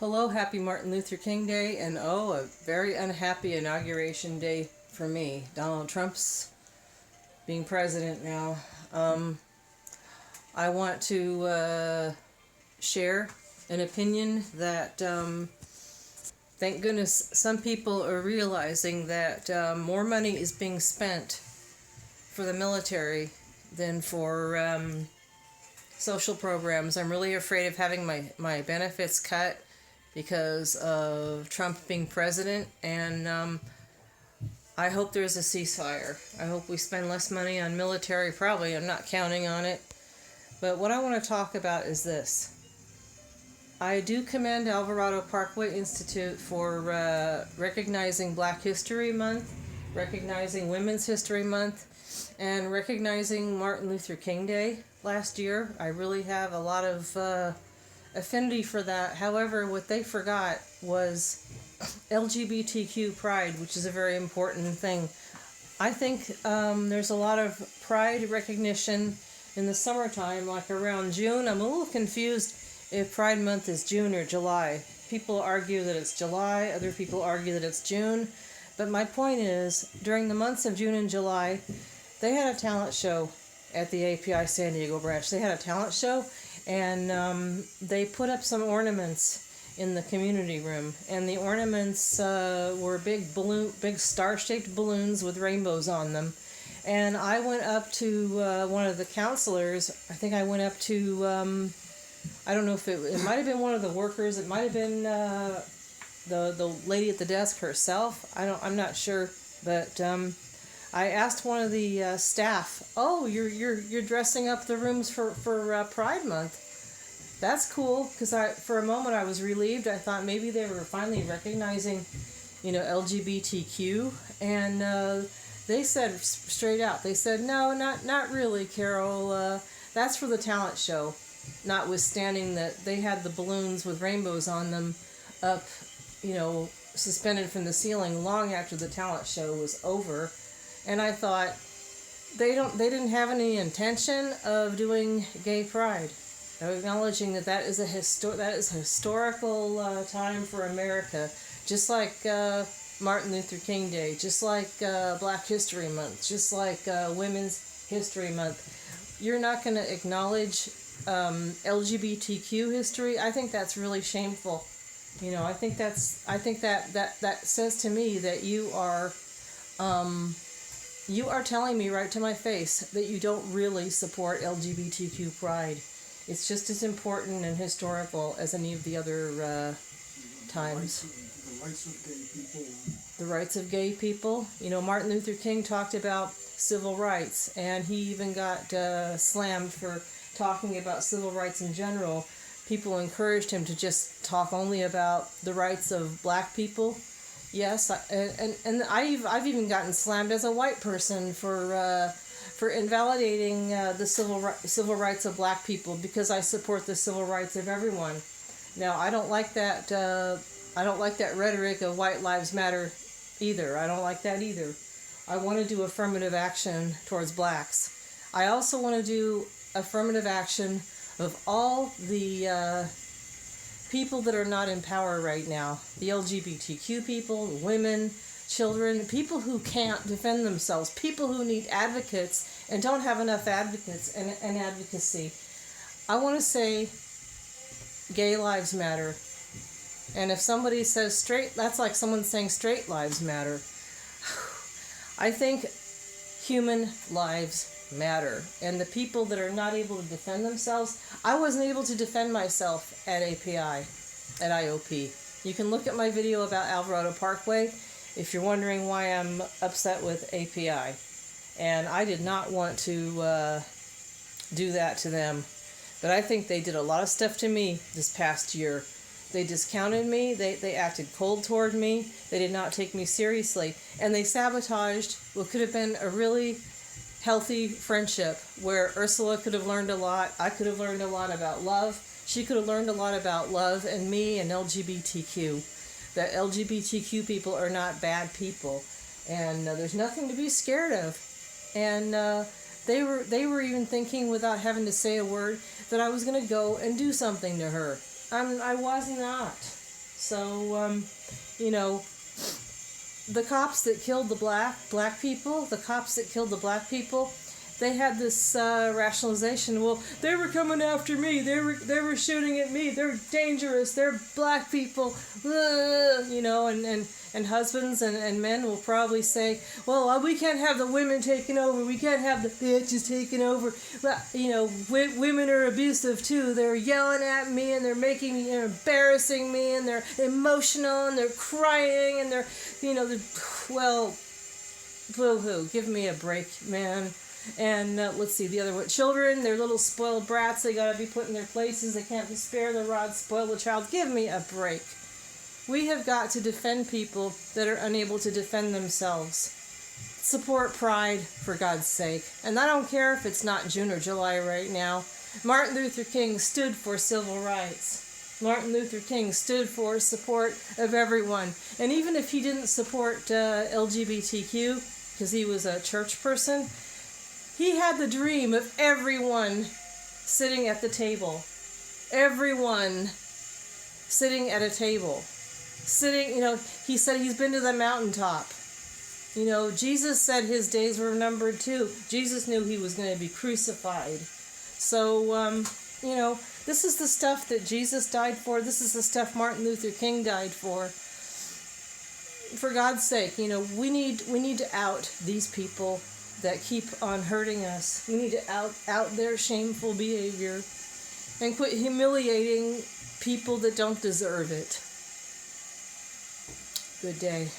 Hello, happy Martin Luther King Day, and oh, a very unhappy inauguration day for me. Donald Trump's being president now. I want to share an opinion that thank goodness some people are realizing that more money is being spent for the military than for social programs. I'm really afraid of having my benefits cut because of Trump being president, and I hope there's a ceasefire. I hope we spend less money on military, probably. I'm not counting on it. But what I want to talk about is this. I do commend Alvarado Parkway Institute for recognizing Black History Month, recognizing Women's History Month, and recognizing Martin Luther King Day last year. I really have a lot of affinity for that. However, what they forgot was LGBTQ pride, which is a very important thing. I think there's a lot of pride recognition in the summertime, like around June. I'm a little confused if Pride Month is June or July. People argue that it's July, other people argue that it's June. But my point is, during the months of June and July, they had a talent show at the API San Diego branch. They had a talent show, and they put up some ornaments in the community room. And the ornaments were big star-shaped balloons with rainbows on them. And I went up to one of the counselors. I think I went up to I don't know if it might have been one of the workers. It might have been the lady at the desk herself. I'm not sure, but I asked one of the staff, "Oh, you're dressing up the rooms for Pride Month. That's cool." Because for a moment I was relieved. I thought maybe they were finally recognizing, LGBTQ, and they said straight out. They said, "No, not really, Carol. That's for the talent show." Notwithstanding that they had the balloons with rainbows on them up, suspended from the ceiling long after the talent show was over. And I thought, they didn't have any intention of doing gay pride, acknowledging that is a historical time for America, just like Martin Luther King Day, just like Black History Month, just like Women's History Month. You're not going to acknowledge LGBTQ history. I think that's really shameful. I think that says to me that you are telling me right to my face that you don't really support LGBTQ pride. It's just as important and historical as any of the other times. The rights of gay people. The rights of gay people. Martin Luther King talked about civil rights, and he even got slammed for talking about civil rights in general. People encouraged him to just talk only about the rights of Black people. Yes, and I've even gotten slammed as a white person for invalidating the civil rights of Black people because I support the civil rights of everyone. Now, I don't like that. I don't like that rhetoric of white lives matter either. I don't like that either. I want to do affirmative action towards Blacks. I also want to do affirmative action of all the people that are not in power right now. The LGBTQ people, women, children, people who can't defend themselves, people who need advocates and don't have enough advocates and advocacy. I want to say gay lives matter. And if somebody says straight, that's like someone saying straight lives matter. I think human lives matter. And the people that are not able to defend themselves, I wasn't able to defend myself at API, at IOP. You can look at my video about Alvarado Parkway if you're wondering why I'm upset with API. And I did not want to do that to them. But I think they did a lot of stuff to me this past year. They discounted me, they acted cold toward me, they did not take me seriously, and they sabotaged what could have been a really healthy friendship where Ursula could have learned a lot, I could have learned a lot about love, she could have learned a lot about love and me and LGBTQ. That LGBTQ people are not bad people, and there's nothing to be scared of. And they were even thinking, without having to say a word, that I was going to go and do something to her. I was not. So, the cops that killed the black people, they had this rationalization. Well, they were coming after me. They were shooting at me. They're dangerous. They're black people. And husbands and men will probably say, well, we can't have the women taking over. We can't have the bitches taking over. Well, women are abusive too. They're yelling at me and they're making me, embarrassing me, and they're emotional and they're crying and they're well, boo-hoo. Give me a break, man. And let's see, the other one. Children, they're little spoiled brats. They got to be put in their places. They can't be spared. The rod spoil the child. Give me a break. We have got to defend people that are unable to defend themselves. Support pride, for God's sake. And I don't care if it's not June or July right now. Martin Luther King stood for civil rights. Martin Luther King stood for support of everyone. And even if he didn't support LGBTQ, because he was a church person, he had the dream of everyone sitting at the table. Everyone sitting at a table. He said he's been to the mountaintop. Jesus said his days were numbered too. Jesus knew he was going to be crucified. So, this is the stuff that Jesus died for. This is the stuff Martin Luther King died for. For God's sake, we need to out these people that keep on hurting us. We need to out their shameful behavior and quit humiliating people that don't deserve it. Good day.